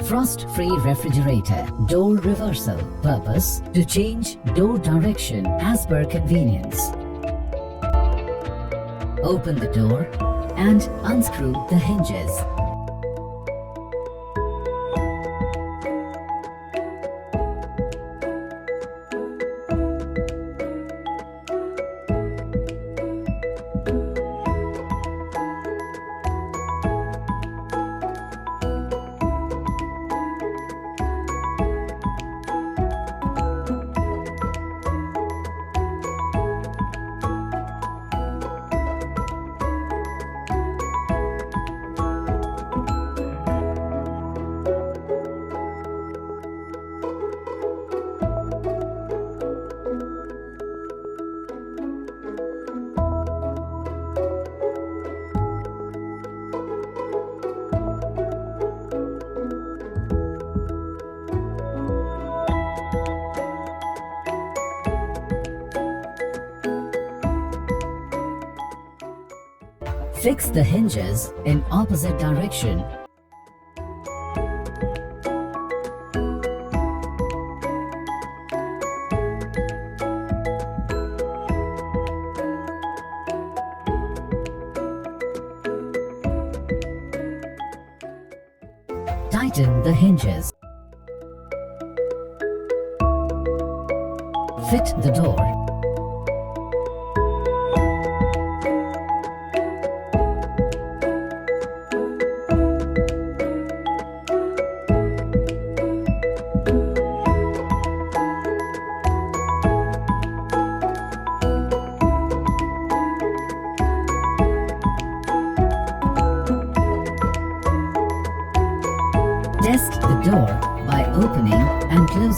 Frost-free refrigerator. Door reversal. Purpose: to change door direction as per convenience. Open the door and unscrew the hinges. Fix the hinges in opposite direction. Tighten the hinges. Fit the door. Test the door by opening and closing